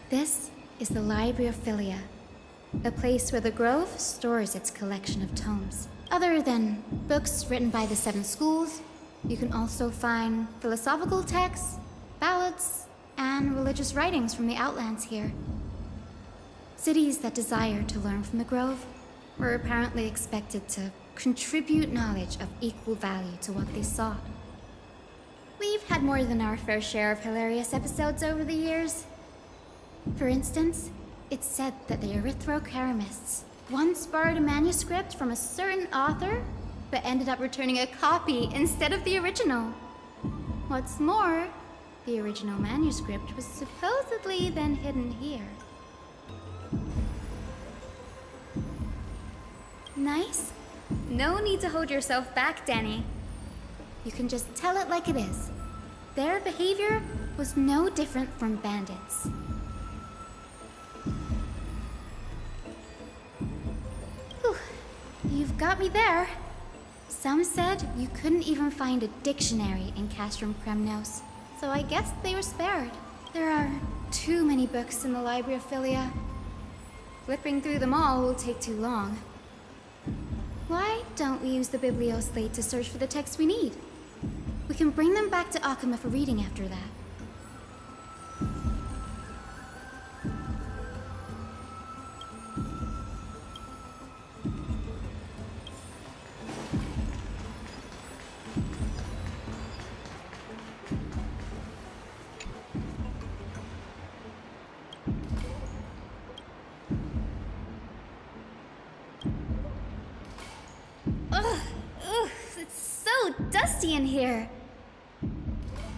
This is the Library of Philia, a place where the Grove stores its collection of tomes. Other than books written by the 7 schools, you can also find philosophical texts, ballads, and religious writings from the Outlands here. Cities that desire to learn from the Grove were apparently expected to contribute knowledge of equal value to what they sought. We've had more than our fair share of hilarious episodes over the years. For instance, it's said that the Erythrocheramists once borrowed a manuscript from a certain author, but ended up returning a copy instead of the original. What's more, the original manuscript was supposedly then hidden here. Nice? No need to hold yourself back, Danny. You can just tell it like it is. Their behavior was no different from bandits. Whew. You've got me there. Some said you couldn't even find a dictionary in Castrum Kremnos, so I guess they were spared. There are too many books in the Library of Philia. Flipping through them all will take too long. Why don't we use the Biblioslate to search for the texts we need? We can bring them back to Akuma for reading after that. Ugh, it's so dusty in here.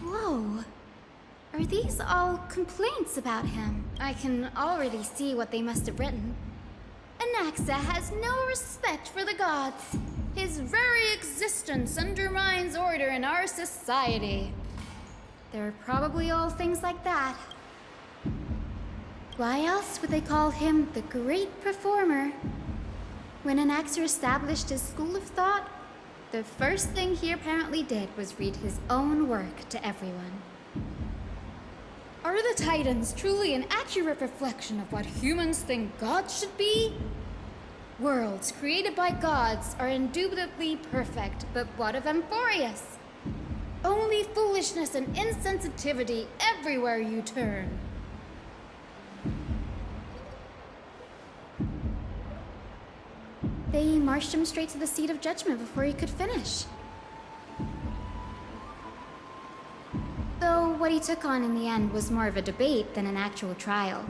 Whoa. Are these all complaints about him? I can already see what they must have written. Anaxa has no respect for the gods. His very existence undermines order in our society. They're probably all things like that. Why else would they call him the Great Performer? When Anaxer established his school of thought, the first thing he apparently did was read his own work to everyone. Are the Titans truly an accurate reflection of what humans think gods should be? Worlds created by gods are indubitably perfect, but what of Amphorius? Only foolishness and insensitivity everywhere you turn. They marched him straight to the seat of judgment before he could finish. Though what he took on in the end was more of a debate than an actual trial.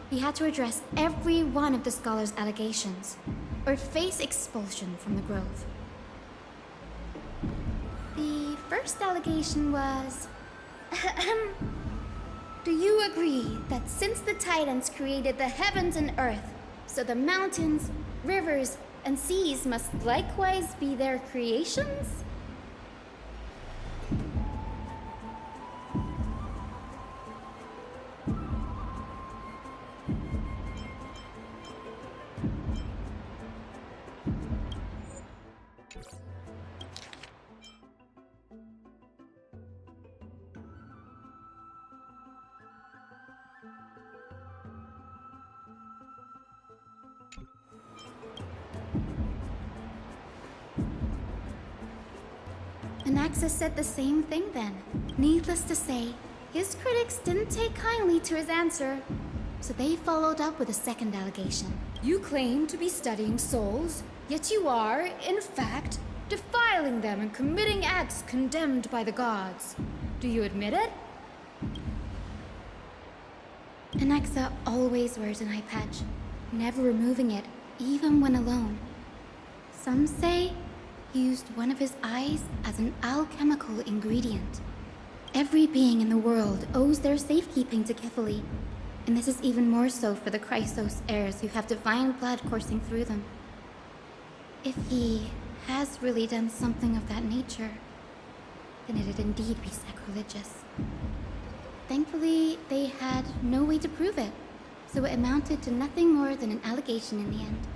He had to address every one of the scholar's allegations, or face expulsion from the Grove. The first allegation was... Do you agree that since the Titans created the heavens and earth, so the mountains, rivers, and seas must likewise be their creations? Anaxa said the same thing then. Needless to say, his critics didn't take kindly to his answer, so they followed up with a second allegation. You claim to be studying souls, yet you are, in fact, defiling them and committing acts condemned by the gods. Do you admit it? Anaxa always wears an eye patch, never removing it, even when alone. Some say he used one of his eyes as an alchemical ingredient. Every being in the world owes their safekeeping to Kifili, and this is even more so for the Chrysos heirs who have divine blood coursing through them. If he has really done something of that nature, then it'd indeed be sacrilegious. Thankfully, they had no way to prove it, so it amounted to nothing more than an allegation in the end.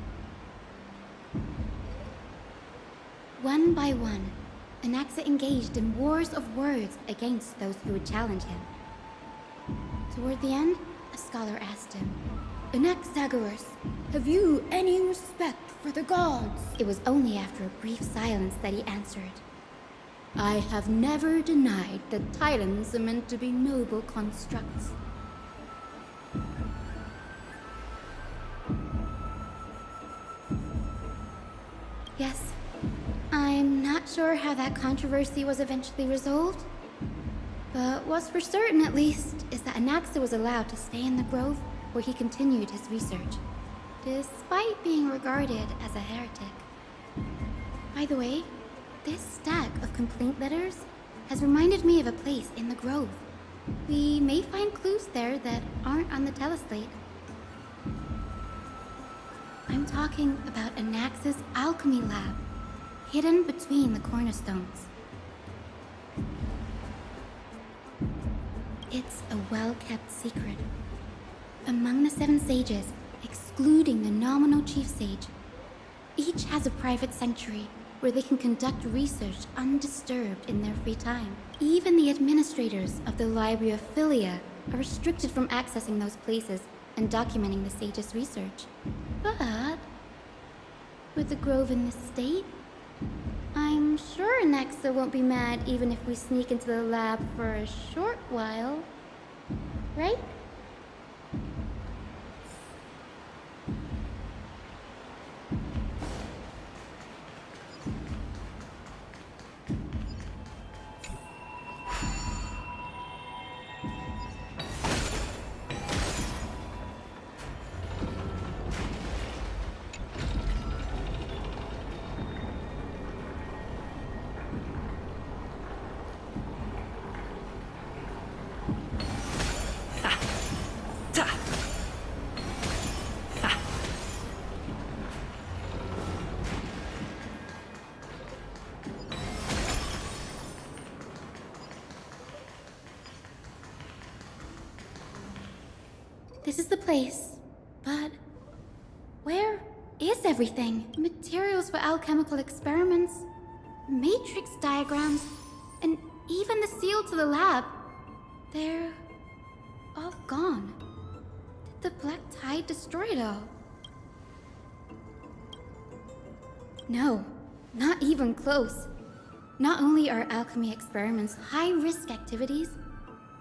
One by one, Anaxa engaged in wars of words against those who would challenge him. Toward the end, a scholar asked him, "Anaxagoras, have you any respect for the gods?" It was only after a brief silence that he answered, "I have never denied that titans are meant to be noble constructs." Yes, I'm not sure how that controversy was eventually resolved, but what's for certain at least is that Anaxa was allowed to stay in the grove where he continued his research, despite being regarded as a heretic. By the way, this stack of complaint letters has reminded me of a place in the grove. We may find clues there that aren't on the teleslate. I'm talking about Anaxa's alchemy lab, hidden between the cornerstones. It's a well-kept secret. Among the 7 sages, excluding the nominal chief sage, each has a private sanctuary where they can conduct research undisturbed in their free time. Even the administrators of the Library of Philia are restricted from accessing those places and documenting the sage's research. But with the grove in this state, I'm sure Anaxa won't be mad even if we sneak into the lab for a short while, right? This is the place, but where is everything? Materials for alchemical experiments, matrix diagrams, and even the seal to the lab. They're all gone. Did the Black Tide destroy it all? No, not even close. Not only are alchemy experiments high-risk activities,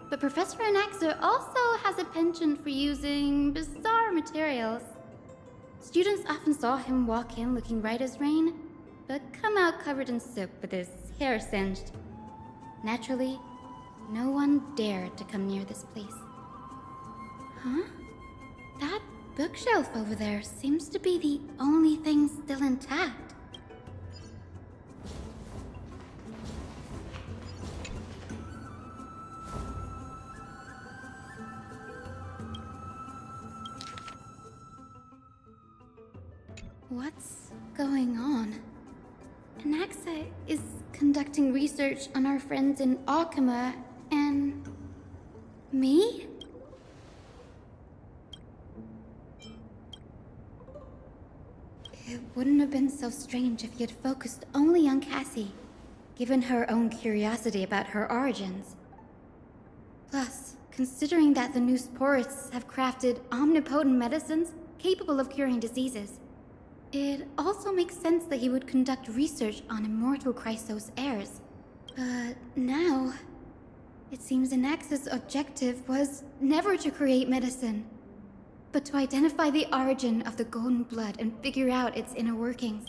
but Professor Anaxa also has a penchant for using bizarre materials. Students often saw him walk in looking right as rain, but come out covered in soot with his hair singed. Naturally, no one dared to come near this place. Huh? That bookshelf over there seems to be the only thing still intact. What's going on? Anaxa is conducting research on our friends in Alchema and me? It wouldn't have been so strange if he had focused only on Cassie, given her own curiosity about her origins. Plus, considering that the new Sporists have crafted omnipotent medicines capable of curing diseases, it also makes sense that he would conduct research on immortal Chrysos heirs. But now, it seems Anaxa's objective was never to create medicine, but to identify the origin of the golden blood and figure out its inner workings.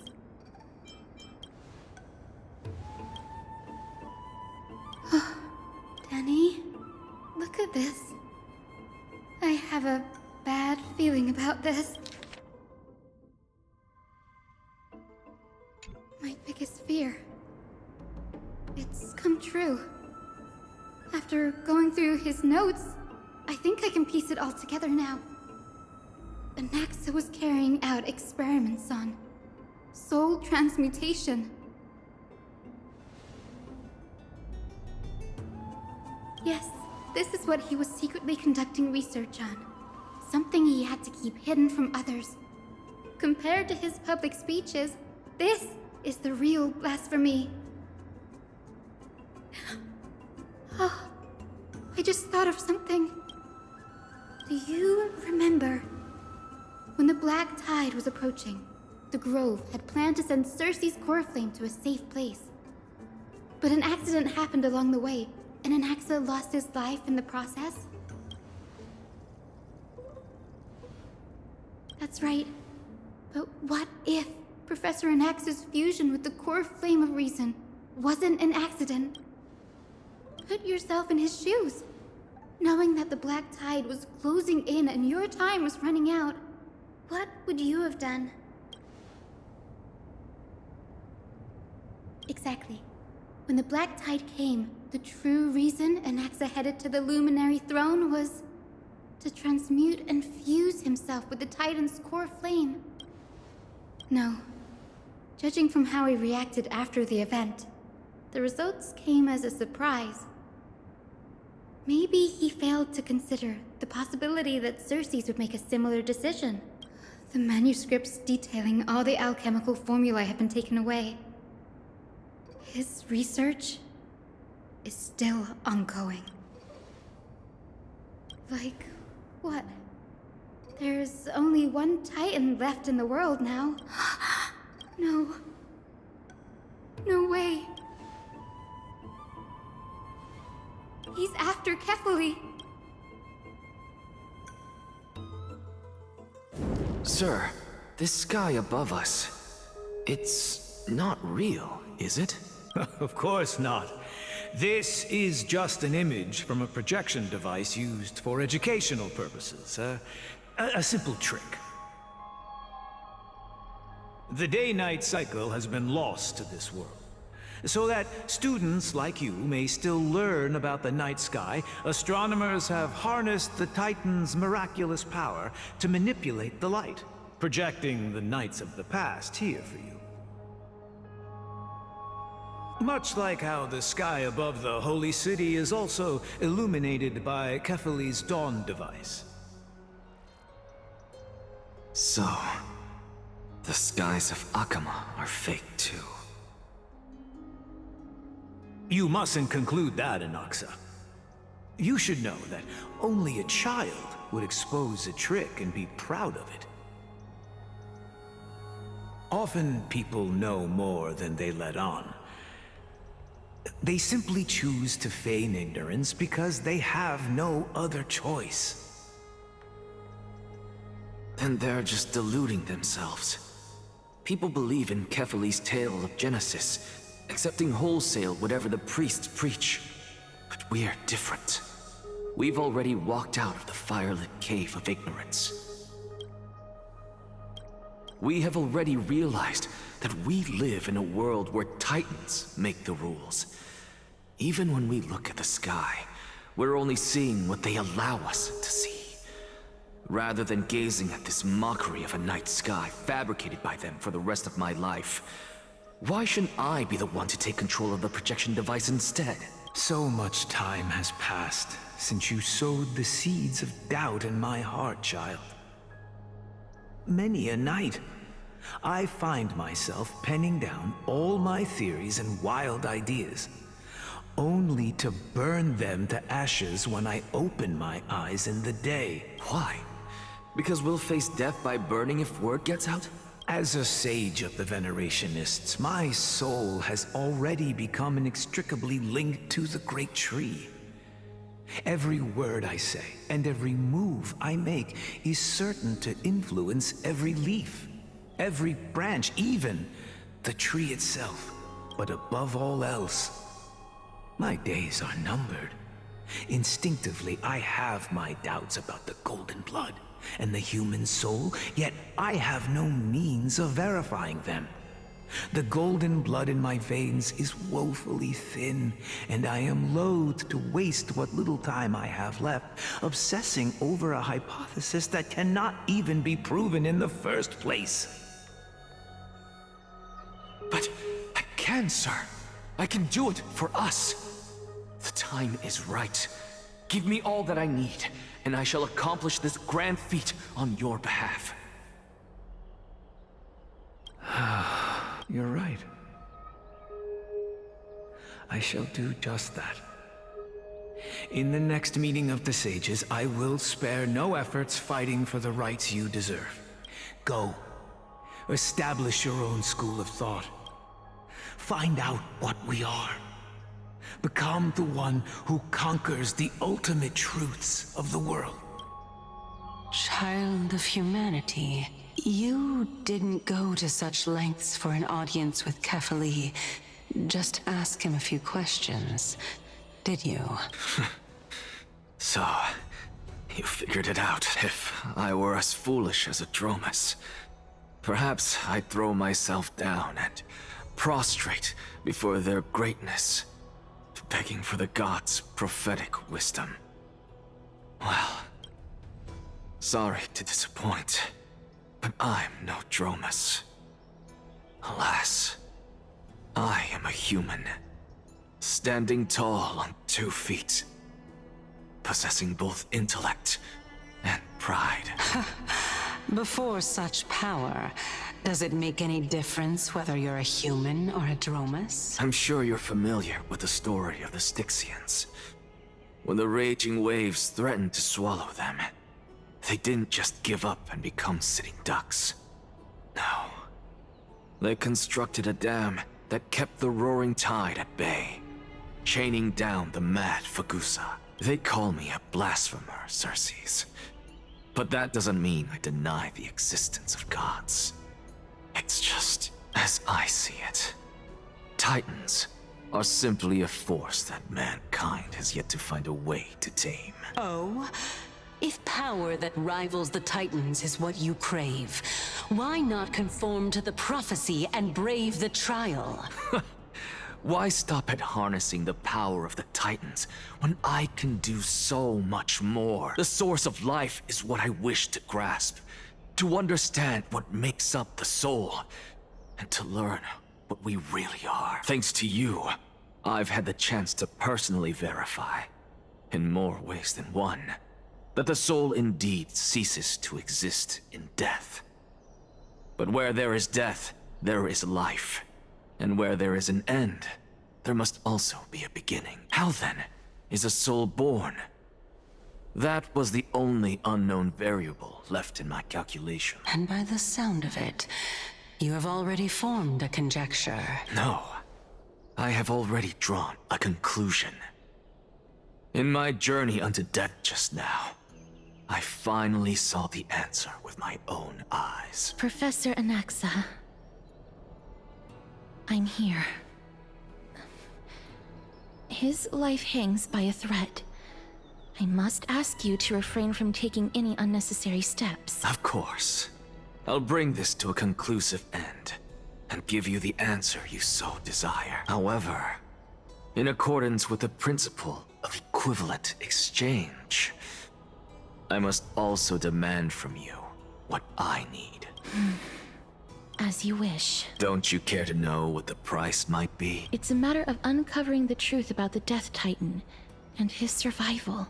Danny, look at this. I have a bad feeling about this. My biggest fear. It's come true. After going through his notes, I think I can piece it all together now. Anaxa was carrying out experiments on soul transmutation. Yes, this is what he was secretly conducting research on. Something he had to keep hidden from others. Compared to his public speeches, this is the real blasphemy. Oh, I just thought of something. Do you remember when the Black Tide was approaching? The Grove had planned to send Cersei's core flame to a safe place. But an accident happened along the way, and Anaxa lost his life in the process? That's right. But what if Professor Anaxa's fusion with the core flame of reason wasn't an accident? Put yourself in his shoes. Knowing that the Black Tide was closing in and your time was running out, what would you have done? Exactly. When the Black Tide came, the true reason Anaxa headed to the Luminary Throne was to transmute and fuse himself with the Titan's core flame. No. Judging from how he reacted after the event, the results came as a surprise. Maybe he failed to consider the possibility that Cersei's would make a similar decision. The manuscripts detailing all the alchemical formulae have been taken away. His research is still ongoing. Like, what? There's only one Titan left in the world now. No. No way. He's after Kefali. Sir, this sky above us, it's not real, is it? Of course not. This is just an image from a projection device used for educational purposes. A simple trick. The day-night cycle has been lost to this world. So that students like you may still learn about the night sky, astronomers have harnessed the Titan's miraculous power to manipulate the light, projecting the nights of the past here for you. Much like how the sky above the Holy City is also illuminated by Kefali's dawn device. So, the skies of Akama are fake too. You mustn't conclude that, Anaxa. You should know that only a child would expose a trick and be proud of it. Often people know more than they let on. They simply choose to feign ignorance because they have no other choice. Then they're just deluding themselves. People believe in Kefali's tale of Genesis, accepting wholesale whatever the priests preach. But we're different. We've already walked out of the firelit cave of ignorance. We have already realized that we live in a world where Titans make the rules. Even when we look at the sky, we're only seeing what they allow us to see. Rather than gazing at this mockery of a night sky fabricated by them for the rest of my life, why shouldn't I be the one to take control of the projection device instead? So much time has passed since you sowed the seeds of doubt in my heart, child. Many a night, I find myself penning down all my theories and wild ideas, only to burn them to ashes when I open my eyes in the day. Why? Because we'll face death by burning if word gets out? As a sage of the Venerationists, my soul has already become inextricably linked to the great tree. Every word I say and every move I make is certain to influence every leaf, every branch, even the tree itself. But above all else, my days are numbered. Instinctively, I have my doubts about the golden blood and the human soul, yet I have no means of verifying them. The golden blood in my veins is woefully thin, and I am loath to waste what little time I have left obsessing over a hypothesis that cannot even be proven in the first place. But I can, sir. I can do it for us. The time is right. Give me all that I need, and I shall accomplish this grand feat on your behalf. You're right. I shall do just that. In the next meeting of the sages, I will spare no efforts fighting for the rights you deserve. Go. Establish your own school of thought. Find out what we are. Become the one who conquers the ultimate truths of the world. Child of humanity, you didn't go to such lengths for an audience with Kefali. Just ask him a few questions, did you? So, you figured it out. If I were as foolish as a Dromus, perhaps I'd throw myself down and prostrate before their greatness, begging for the gods' prophetic wisdom. Well, sorry to disappoint, but I'm no Dromus. Alas, I am a human, standing tall on 2 feet, possessing both intellect and pride. Before such power, does it make any difference whether you're a human or a Dromus? I'm sure you're familiar with the story of the Styxians. When the raging waves threatened to swallow them, they didn't just give up and become sitting ducks. No. They constructed a dam that kept the roaring tide at bay, chaining down the mad Fagusa. They call me a blasphemer, Circes. But that doesn't mean I deny the existence of gods. It's just as I see it. Titans are simply a force that mankind has yet to find a way to tame. Oh? If power that rivals the Titans is what you crave, why not conform to the prophecy and brave the trial? Why stop at harnessing the power of the Titans when I can do so much more? The source of life is what I wish to grasp, to understand what makes up the soul, and to learn what we really are. Thanks to you, I've had the chance to personally verify, in more ways than one, that the soul indeed ceases to exist in death. But where there is death, there is life. And where there is an end, there must also be a beginning. How then is a soul born? That was the only unknown variable left in my calculation. And by the sound of it, you have already formed a conjecture. No, I have already drawn a conclusion. In my journey unto death just now, I finally saw the answer with my own eyes. Professor Anaxa, I'm here. His life hangs by a thread. I must ask you to refrain from taking any unnecessary steps. Of course. I'll bring this to a conclusive end, and give you the answer you so desire. However, in accordance with the principle of equivalent exchange, I must also demand from you what I need. As you wish. Don't you care to know what the price might be? It's a matter of uncovering the truth about the Death Titan and his survival.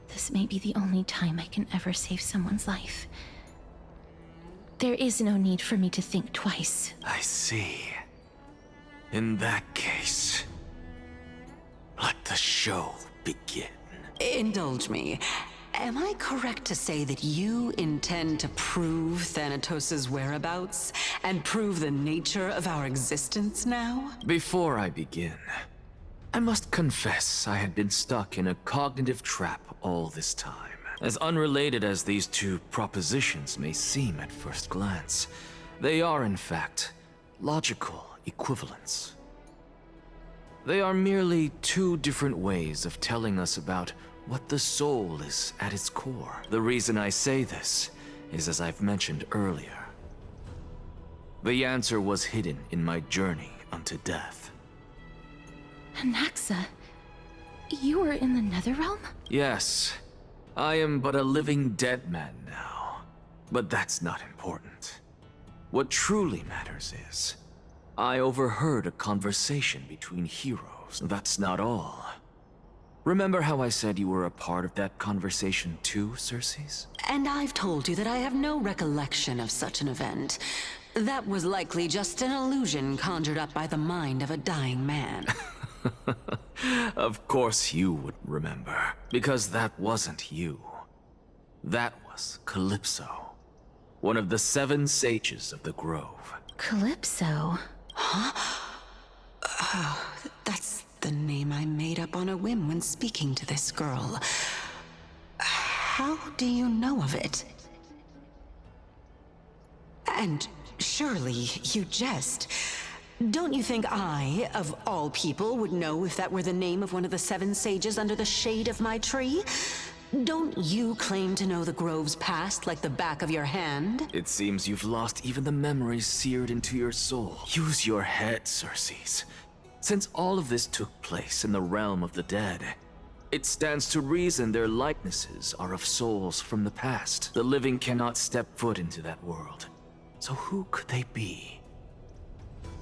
This may be the only time I can ever save someone's life. There is no need for me to think twice. I see. In that case, let the show begin. Indulge me. Am I correct to say that you intend to prove Thanatos' whereabouts and prove the nature of our existence now? Before I begin, I must confess I had been stuck in a cognitive trap all this time. As unrelated as these two propositions may seem at first glance, they are in fact logical equivalents. They are merely two different ways of telling us about what the soul is at its core. The reason I say this is as I've mentioned earlier. The answer was hidden in my journey unto death. Anaxa, you were in the Netherrealm? Yes, I am but a living dead man now, but that's not important. What truly matters is, I overheard a conversation between heroes. That's not all. Remember how I said you were a part of that conversation too, Circes? And I've told you that I have no recollection of such an event. That was likely just an illusion conjured up by the mind of a dying man. Of course you would remember, because that wasn't you. That was Calypso, one of the 7 sages of the Grove. Calypso? That's the name I made up on a whim when speaking to this girl. How do you know of it? And surely you jest. Don't you think I, of all people, would know if that were the name of one of the 7 sages under the shade of my tree? Don't you claim to know the Grove's past like the back of your hand? It seems you've lost even the memories seared into your soul. Use your head, Circes. Since all of this took place in the realm of the dead, it stands to reason their likenesses are of souls from the past. The living cannot step foot into that world. So who could they be?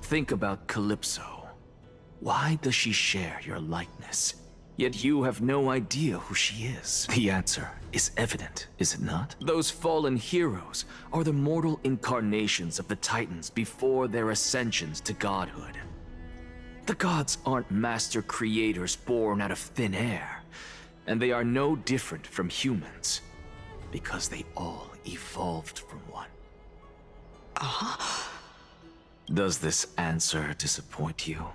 Think about Calypso. Why does she share your likeness? Yet you have no idea who she is. The answer is evident, is it not? Those fallen heroes are the mortal incarnations of the Titans before their ascensions to godhood. The gods aren't master creators born out of thin air, and they are no different from humans, because they all evolved from one. Does this answer disappoint you?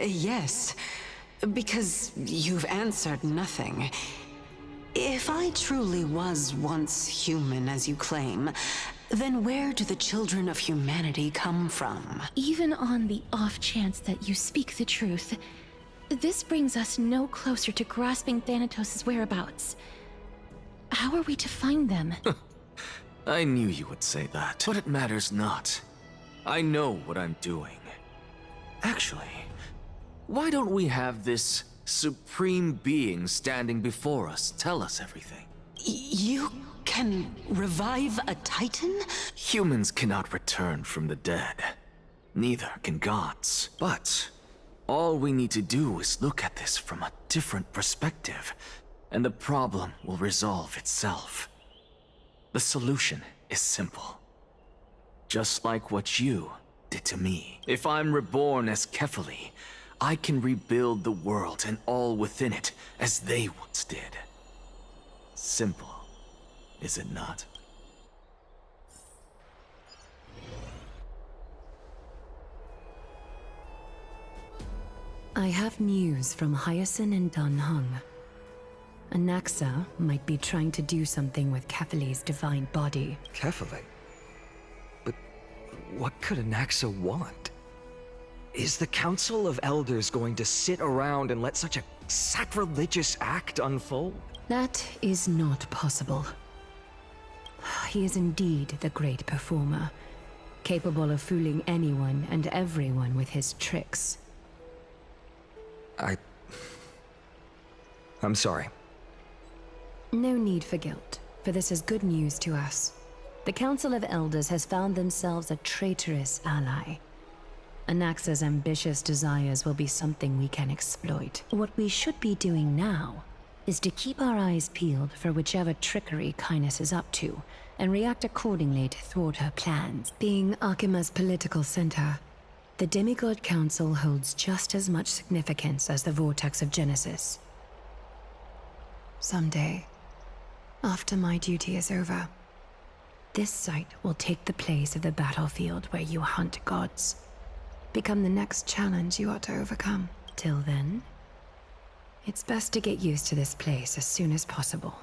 Yes, because you've answered nothing. If I truly was once human, as you claim, then where do the children of humanity come from? Even on the off chance that you speak the truth, this brings us no closer to grasping Thanatos' whereabouts. How are we to find them? I knew you would say that, but it matters not. I know what I'm doing. Actually, why don't we have this supreme being standing before us tell us everything? You can revive a Titan? Humans cannot return from the dead. Neither can gods. But all we need to do is look at this from a different perspective, and the problem will resolve itself. The solution is simple. Just like what you did to me. If I'm reborn as Kefali, I can rebuild the world and all within it as they once did. Simple, is it not? I have news from Hyacinth and Danheng. Anaxa might be trying to do something with Kefali's divine body. Kefali? But what could Anaxa want? Is the Council of Elders going to sit around and let such a sacrilegious act unfold? That is not possible. He is indeed the great performer, capable of fooling anyone and everyone with his tricks. I'm sorry. No need for guilt, for this is good news to us. The Council of Elders has found themselves a traitorous ally. Anaxa's ambitious desires will be something we can exploit. What we should be doing now is to keep our eyes peeled for whichever trickery Kainis is up to, and react accordingly to thwart her plans. Being Akima's political center, the Demigod Council holds just as much significance as the Vortex of Genesis. Someday, after my duty is over, this site will take the place of the battlefield where you hunt gods. Become the next challenge you ought to overcome. Till then, it's best to get used to this place as soon as possible.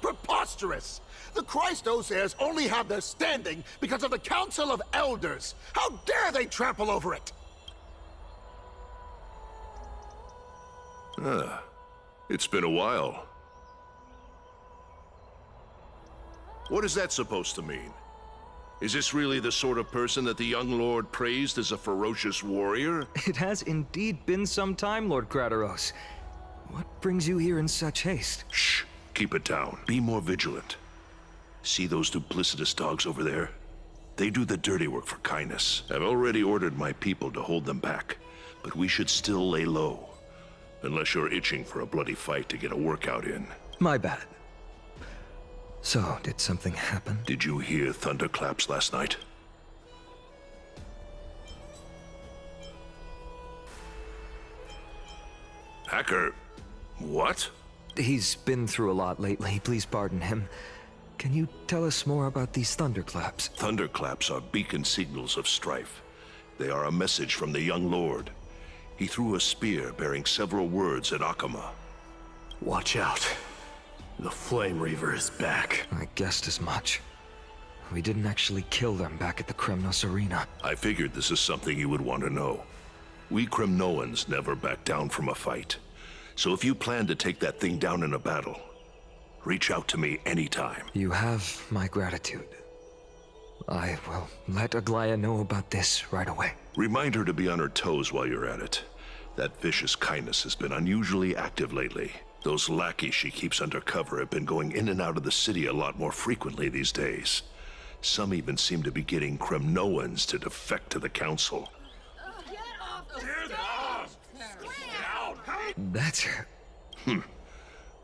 Preposterous! The Christos heirs only have their standing because of the Council of Elders! How dare they trample over it! It's been a while. What is that supposed to mean? Is this really the sort of person that the young lord praised as a ferocious warrior? It has indeed been some time, Lord Crateros. What brings you here in such haste? Shh! Keep it down. Be more vigilant. See those duplicitous dogs over there? They do the dirty work for kindness. I've already ordered my people to hold them back, but we should still lay low. Unless you're itching for a bloody fight to get a workout in. My bad. So, did something happen? Did you hear thunderclaps last night? Hacker, what? He's been through a lot lately, please pardon him. Can you tell us more about these thunderclaps? Thunderclaps are beacon signals of strife. They are a message from the young lord. He threw a spear bearing several words at Akama. Watch out. The Flame Reaver is back. I guessed as much. We didn't actually kill them back at the Kremnos Arena. I figured this is something you would want to know. We Kremnoans never back down from a fight. So if you plan to take that thing down in a battle, reach out to me anytime. You have my gratitude. I will let Aglaya know about this right away. Remind her to be on her toes while you're at it. That vicious kindness has been unusually active lately. Those lackeys she keeps under cover have been going in and out of the city a lot more frequently these days. Some even seem to be getting Kremnoans to defect to the Council. That's...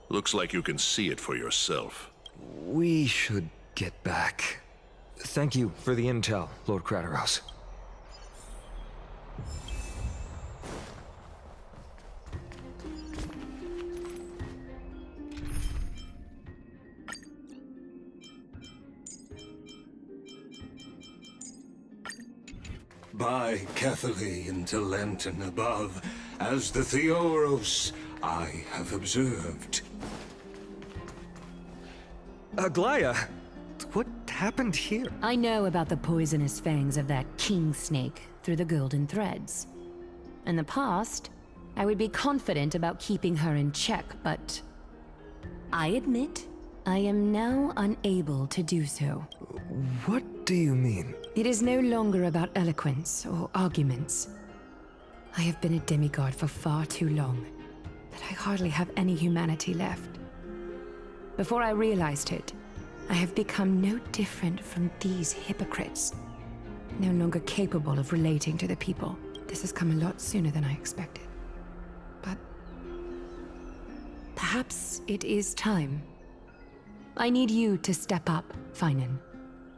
Looks like you can see it for yourself. We should get back. Thank you for the intel, Lord Krateros. By Catholic into Lenten above, as the Theoros I have observed. Aglaya! What happened here? I know about the poisonous fangs of that king snake through the golden threads. In the past, I would be confident about keeping her in check, but I admit I am now unable to do so. What do you mean? It is no longer about eloquence or arguments. I have been a demigod for far too long that I hardly have any humanity left. Before I realized it, I have become no different from these hypocrites, no longer capable of relating to the people. This has come a lot sooner than I expected. But perhaps it is time. I need you to step up, Finan,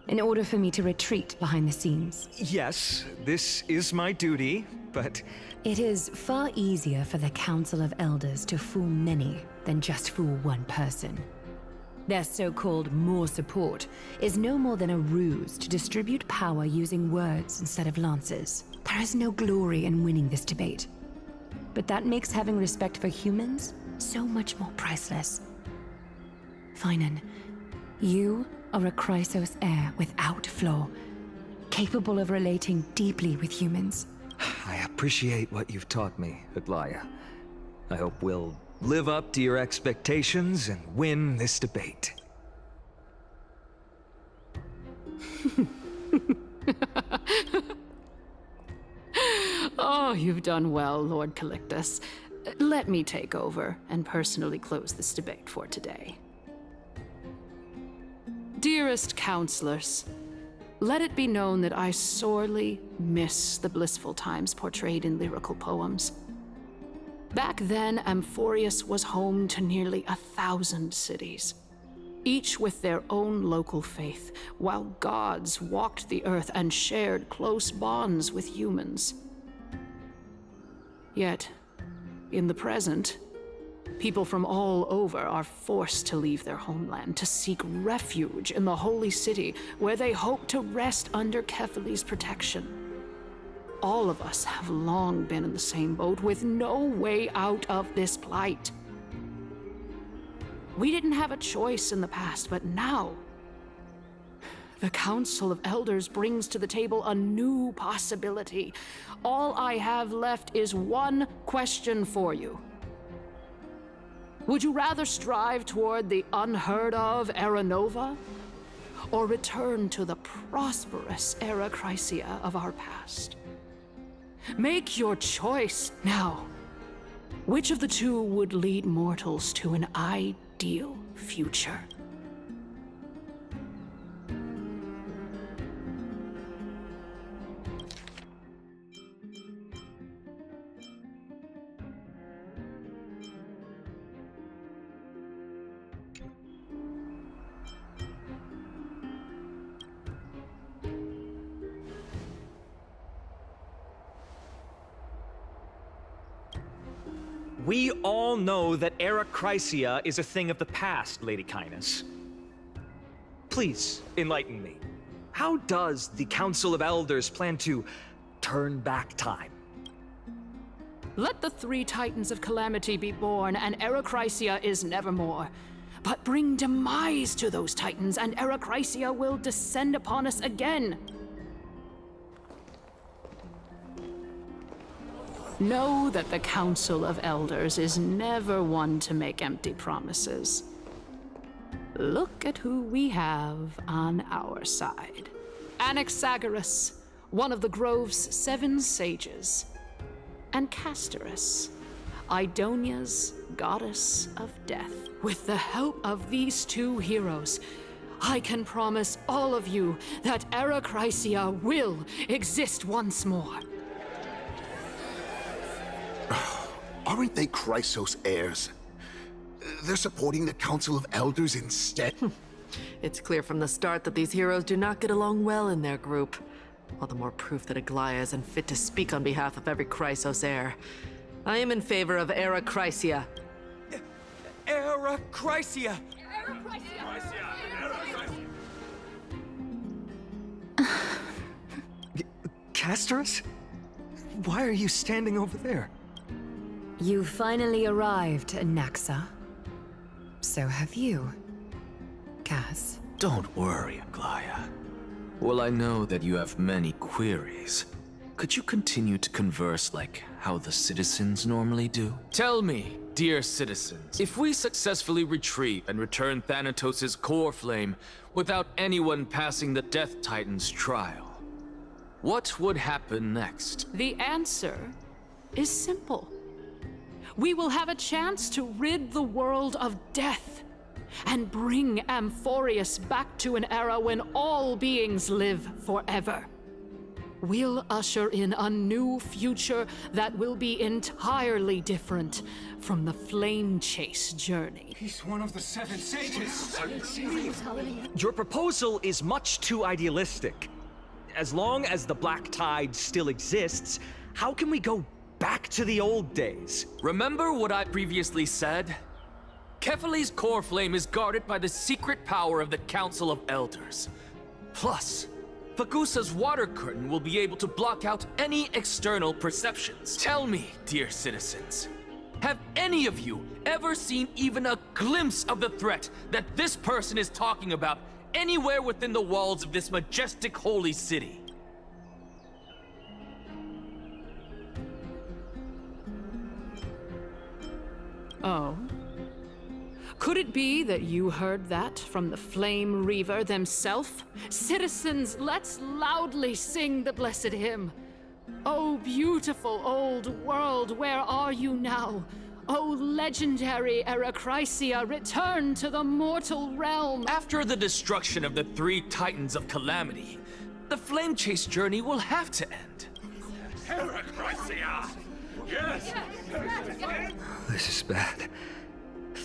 in order for me to retreat behind the scenes. Yes, this is my duty, but... It is far easier for the Council of Elders to fool many than just fool one person. Their so-called more support is no more than a ruse to distribute power using words instead of lances. There is no glory in winning this debate. But that makes having respect for humans so much more priceless. Finan, you are a Chrysos heir without flaw, capable of relating deeply with humans. I appreciate what you've taught me, Aglaya. I hope we'll live up to your expectations and win this debate. Oh, you've done well, Lord Calictus. Let me take over and personally close this debate for today. Dearest counselors, let it be known that I sorely miss the blissful times portrayed in lyrical poems. Back then, Amphorius was home to nearly 1,000 cities, each with their own local faith, while gods walked the earth and shared close bonds with humans. Yet, in the present, people from all over are forced to leave their homeland to seek refuge in the holy city, where they hope to rest under Kefali's protection. All of us have long been in the same boat, with no way out of this plight. We didn't have a choice in the past, but now, the Council of Elders brings to the table a new possibility. All I have left is one question for you. Would you rather strive toward the unheard of Era Nova, or return to the prosperous Era Chrysia of our past? Make your choice now. Which of the two would lead mortals to an ideal future? We all know that Erechrysia is a thing of the past, Lady Kindness. Please, enlighten me. How does the Council of Elders plan to turn back time? Let the three Titans of Calamity be born, and Erechrysia is nevermore. But bring demise to those Titans, and Erechrysia will descend upon us again. Know that the Council of Elders is never one to make empty promises. Look at who we have on our side. Anaxagoras, one of the Grove's 7 sages, and Castorus, Idonia's goddess of death. With the help of these 2 heroes, I can promise all of you that Erechrysia will exist once more. Aren't they Chrysos heirs? They're supporting the Council of Elders instead? It's clear from the start that these heroes do not get along well in their group. All the more proof that Aglaya is unfit to speak on behalf of every Chrysos heir. I am in favor of Erechrysia. Erechrysia! Castorus? Why are you standing over there? You finally arrived, Anaxa. So have you, Cass. Don't worry, Aglaya. Well, I know that you have many queries. Could you continue to converse like how the citizens normally do? Tell me, dear citizens, if we successfully retrieve and return Thanatos' core flame without anyone passing the Death Titan's trial, what would happen next? The answer is simple. We will have a chance to rid the world of death and bring Amphorius back to an era when all beings live forever. We'll usher in a new future that will be entirely different from the Flame Chase journey. He's one of the 7 sages. Your proposal is much too idealistic. As long as the Black Tide still exists, how can we go back to the old days? Remember what I previously said? Kefali's core flame is guarded by the secret power of the Council of Elders. Plus, Fagusa's water curtain will be able to block out any external perceptions. Tell me, dear citizens, have any of you ever seen even a glimpse of the threat that this person is talking about anywhere within the walls of this majestic holy city? Oh? Could it be that you heard that from the Flame Reaver themselves? Citizens, let's loudly sing the blessed hymn. Oh, beautiful old world, where are you now? Oh, legendary Erechrysia, return to the mortal realm! After the destruction of the 3 Titans of Calamity, the Flame Chase journey will have to end. Erechrysia! Yes! This is bad.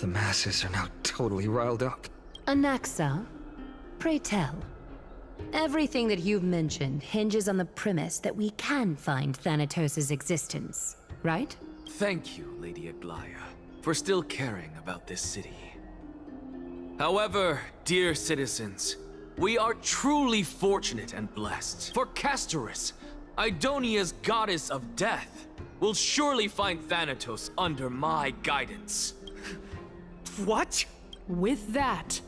The masses are now totally riled up. Anaxa, pray tell. Everything that you've mentioned hinges on the premise that we can find Thanatos' existence, right? Thank you, Lady Aglaya, for still caring about this city. However, dear citizens, we are truly fortunate and blessed. For Castorus, Idonia's goddess of death, will surely find Thanatos under my guidance. What? With that,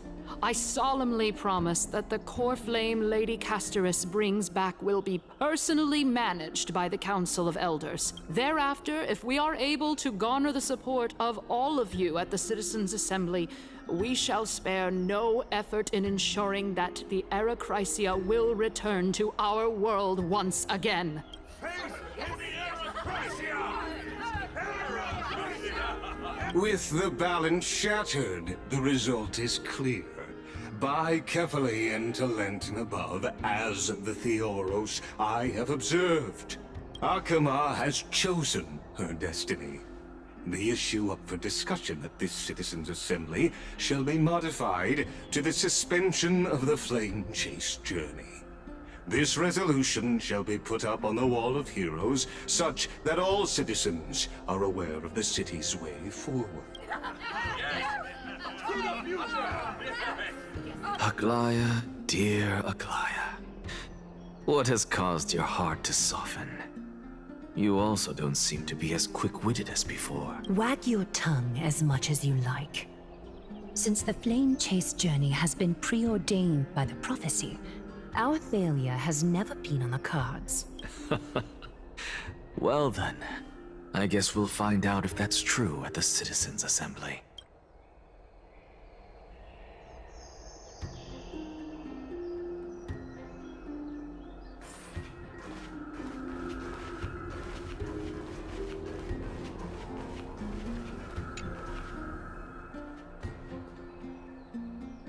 I solemnly promise that the core flame Lady Castorus brings back will be personally managed by the Council of Elders. Thereafter, if we are able to garner the support of all of you at the Citizens' Assembly, we shall spare no effort in ensuring that the Erechrysia will return to our world once again. With the balance shattered, the result is clear. By Kefali and Talent and above, as the Theoros I have observed, Akama has chosen her destiny. The issue up for discussion at this Citizens' Assembly shall be modified to the suspension of the Flame Chase journey. This resolution shall be put up on the Wall of Heroes, such that all citizens are aware of the city's way forward. Aglaya, dear Aglaya. What has caused your heart to soften? You also don't seem to be as quick-witted as before. Wag your tongue as much as you like. Since the Flame Chase journey has been preordained by the prophecy, our failure has never been on the cards. Well then, I guess we'll find out if that's true at the Citizens' Assembly.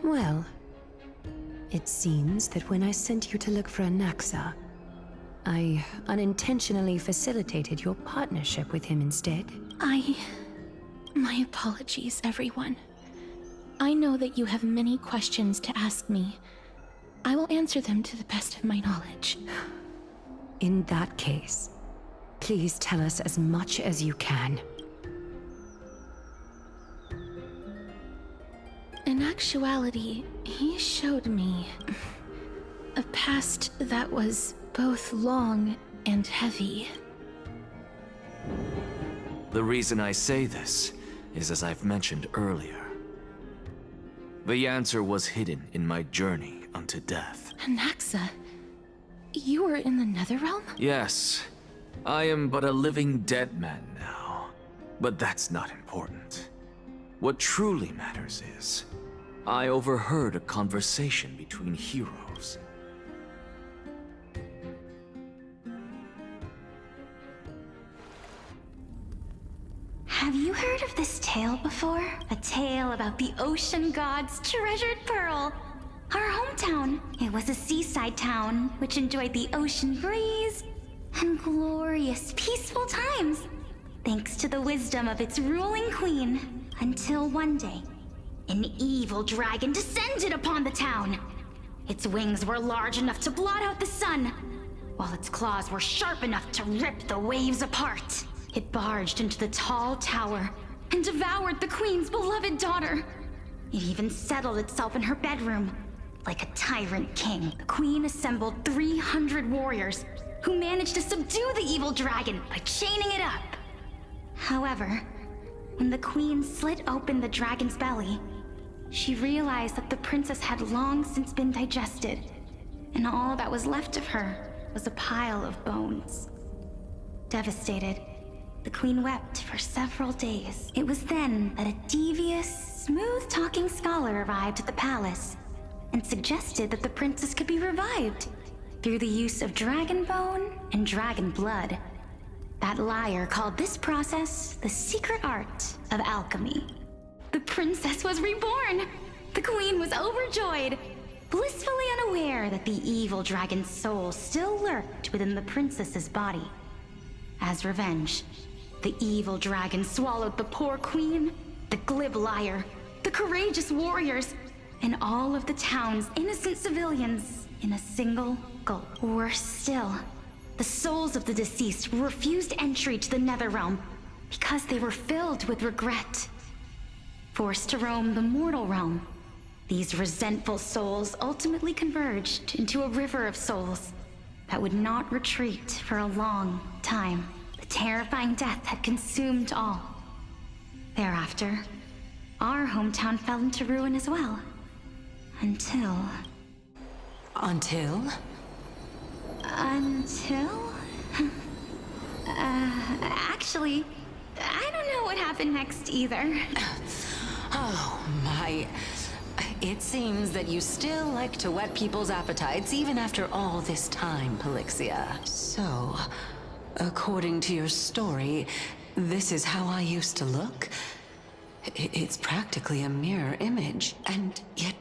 Well, it seems that when I sent you to look for Anaxa, I unintentionally facilitated your partnership with him instead. My apologies, everyone. I know that you have many questions to ask me. I will answer them to the best of my knowledge. In that case, please tell us as much as you can. In actuality, he showed me a past that was both long and heavy. The reason I say this is as I've mentioned earlier. The answer was hidden in my journey unto death. Anaxa, you were in the Netherrealm? Yes, I am but a living dead man now. But that's not important. What truly matters is, I overheard a conversation between heroes. Have you heard of this tale before? A tale about the ocean god's treasured pearl. Our hometown. It was a seaside town which enjoyed the ocean breeze and glorious, peaceful times, thanks to the wisdom of its ruling queen. Until one day, an evil dragon descended upon the town. Its wings were large enough to blot out the sun, while its claws were sharp enough to rip the waves apart. It barged into the tall tower and devoured the queen's beloved daughter. It even settled itself in her bedroom. Like a tyrant king, the queen assembled 300 warriors who managed to subdue the evil dragon by chaining it up. However, when the queen slit open the dragon's belly, she realized that the princess had long since been digested, and all that was left of her was a pile of bones. Devastated, the queen wept for several days. It was then that a devious, smooth-talking scholar arrived at the palace and suggested that the princess could be revived through the use of dragon bone and dragon blood. That liar called this process the secret art of alchemy. The princess was reborn! The queen was overjoyed, blissfully unaware that the evil dragon's soul still lurked within the princess's body. As revenge, the evil dragon swallowed the poor queen, the glib liar, the courageous warriors, and all of the town's innocent civilians in a single gulp. Worse still, the souls of the deceased were refused entry to the Netherrealm because they were filled with regret. Forced to roam the mortal realm, these resentful souls ultimately converged into a river of souls that would not retreat for a long time. The terrifying death had consumed all. Thereafter, our hometown fell into ruin as well. Until... Until? Actually, I don't know what happened next either. Oh, my... It seems that you still like to whet people's appetites even after all this time, Pelixia. So, according to your story, this is how I used to look? It's practically a mirror image, and yet,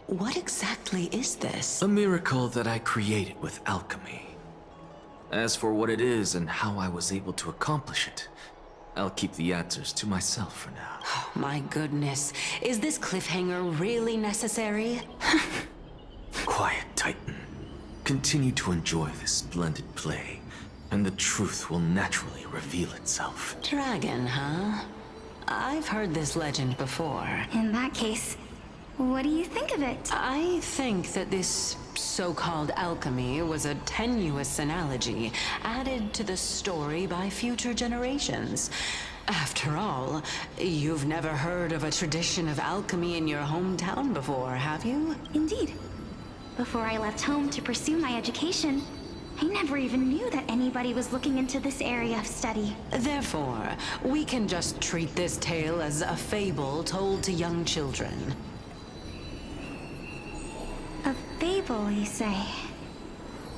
what exactly is this? A miracle that I created with alchemy. As for what it is and how I was able to accomplish it, I'll keep the answers to myself for now. Oh, my goodness. Is this cliffhanger really necessary? Quiet, Titan. continue to enjoy this splendid play, and the truth will naturally reveal itself. Dragon, huh? I've heard this legend before. In that case, what do you think of it? I think that this so-called alchemy was a tenuous analogy added to the story by future generations. After all, you've never heard of a tradition of alchemy in your hometown before, have you? Indeed. Before I left home to pursue my education, I never even knew that anybody was looking into this area of study. Therefore, we can just treat this tale as a fable told to young children. A fable, you say?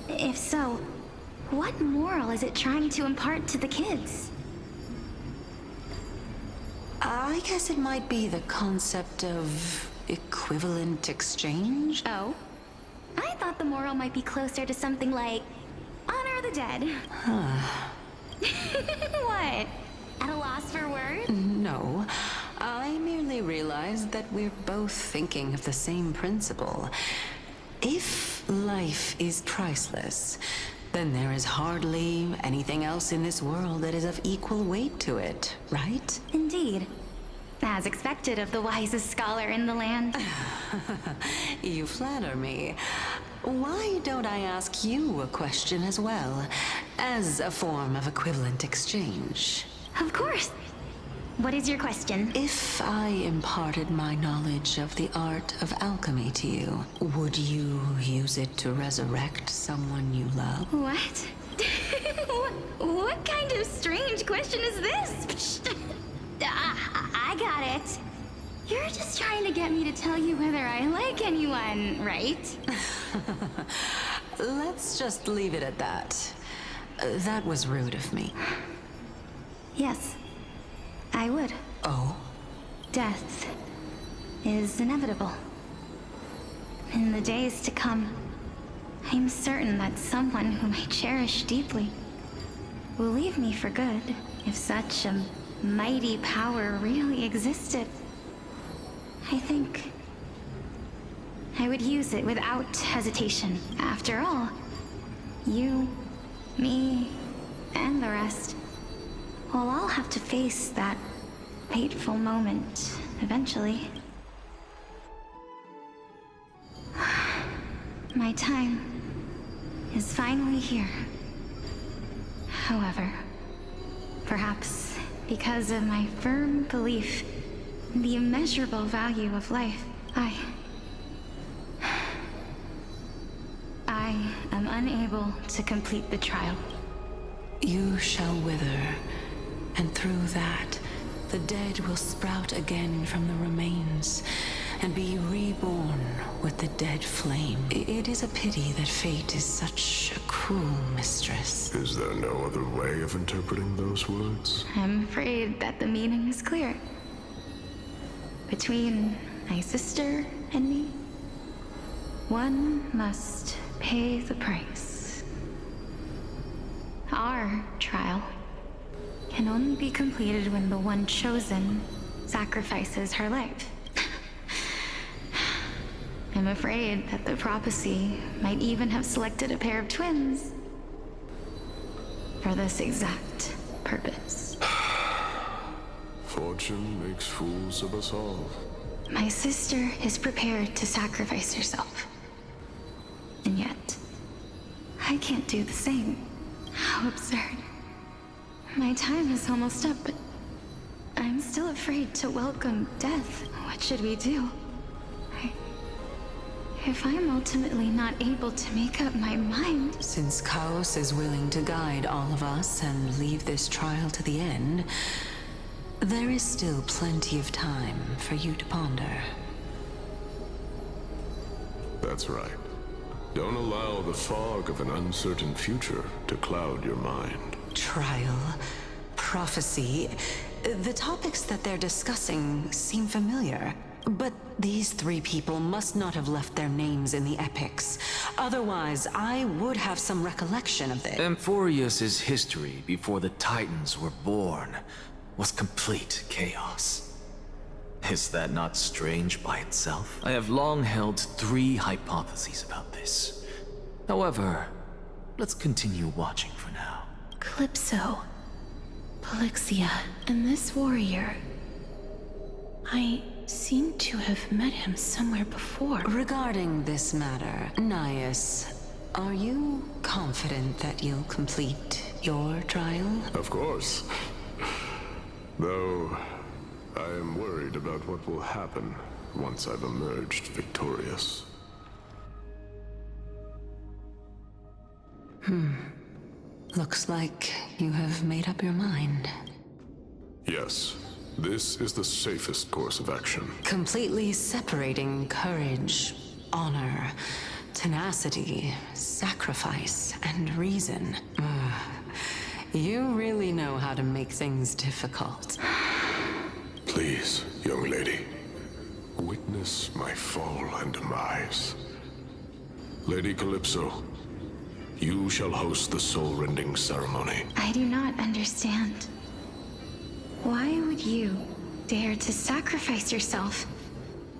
If so, what moral is it trying to impart to the kids? I guess it might be the concept of equivalent exchange? Oh? I thought the moral might be closer to something like honor the dead. Huh. What? At a loss for words? No. I merely realized that we're both thinking of the same principle. If life is priceless, then there is hardly anything else in this world that is of equal weight to it, right? Indeed. As expected of the wisest scholar in the land. You flatter me. Why don't I ask you a question as well, as a form of equivalent exchange? Of course. What is your question? If I imparted my knowledge of the art of alchemy to you, would you use it to resurrect someone you love? What? What kind of strange question is this? I got it. You're just trying to get me to tell you whether I like anyone, right? Let's just leave it at that. That was rude of me. Yes, I would. Oh? Death is inevitable. In the days to come, I'm certain that someone whom I cherish deeply will leave me for good if such a mighty power really existed. I think I would use it without hesitation. After all, you, me, and the rest will all have to face that fateful moment eventually. My time is finally here. However, perhaps because of my firm belief in the immeasurable value of life, I am unable to complete the trial. You shall wither, and through that, the dead will sprout again from the remains, and be reborn with the dead flame. It is a pity that fate is such a cruel mistress. Is there no other way of interpreting those words? I'm afraid that the meaning is clear. Between my sister and me, one must pay the price. Our trial can only be completed when the one chosen sacrifices her life. I'm afraid that the prophecy might even have selected a pair of twins for this exact purpose. Fortune makes fools of us all. My sister is prepared to sacrifice herself. And yet, I can't do the same. How absurd. My time is almost up, but I'm still afraid to welcome death. What should we do? If I'm ultimately not able to make up my mind... Since Chaos is willing to guide all of us and leave this trial to the end, there is still plenty of time for you to ponder. That's right. Don't allow the fog of an uncertain future to cloud your mind. Trial, prophecy, the topics that they're discussing seem familiar. But these three people must not have left their names in the epics. Otherwise, I would have some recollection of this. Amphorius's history before the Titans were born was complete chaos. Is that not strange by itself? I have long held three hypotheses about this. However, let's continue watching for now. Calypso, Polixia, and this warrior. I seem to have met him somewhere before. Regarding this matter, Nias, are you confident that you'll complete your trial? Of course. Though, I am worried about what will happen once I've emerged victorious. Looks like you have made up your mind. Yes, this is the safest course of action. Completely separating courage, honor, tenacity, sacrifice, and reason. You really know how to make things difficult. Please, young lady, witness my fall and demise. Lady Calypso, you shall host the soul-rending ceremony. I do not understand. Why would you dare to sacrifice yourself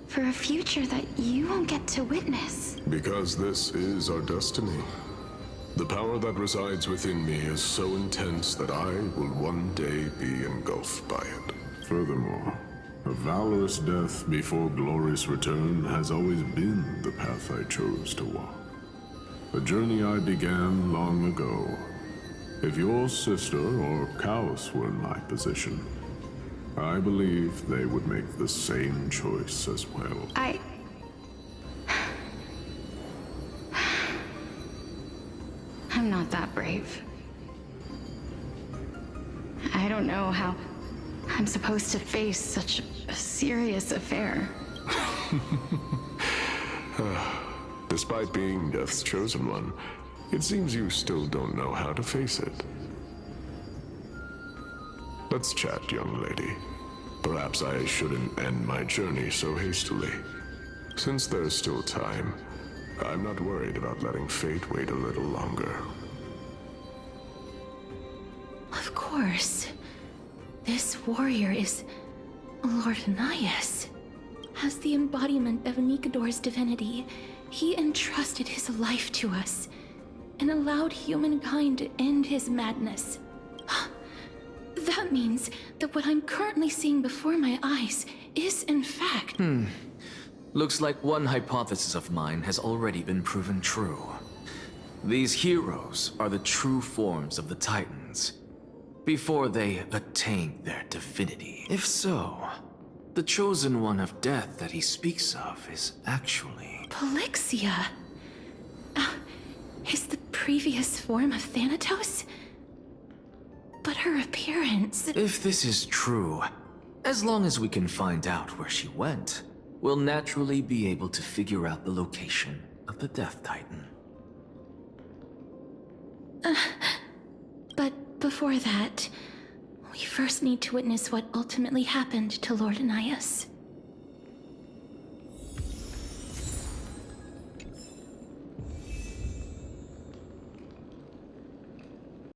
for a future that you won't get to witness? Because this is our destiny. The power that resides within me is so intense that I will one day be engulfed by it. Furthermore, a valorous death before glorious return has always been the path I chose to walk. A journey I began long ago. If your sister or Kaos were in my position, I believe they would make the same choice as well. I'm not that brave. I don't know how I'm supposed to face such a serious affair. Despite being Death's chosen one, it seems you still don't know how to face it. Let's chat, young lady. Perhaps I shouldn't end my journey so hastily. Since there's still time, I'm not worried about letting fate wait a little longer. Of course. This warrior is Lord Nias. As the embodiment of Nikador's divinity, he entrusted his life to us and allowed humankind to end his madness. That means that what I'm currently seeing before my eyes is in fact... Looks like one hypothesis of mine has already been proven true. These heroes are the true forms of the Titans, before they attained their divinity. If so, the chosen one of death that he speaks of is actually... Polixia? Is the previous form of Thanatos? But her appearance... If this is true, as long as we can find out where she went, we'll naturally be able to figure out the location of the Death Titan. But before that, we first need to witness what ultimately happened to Lord Nias.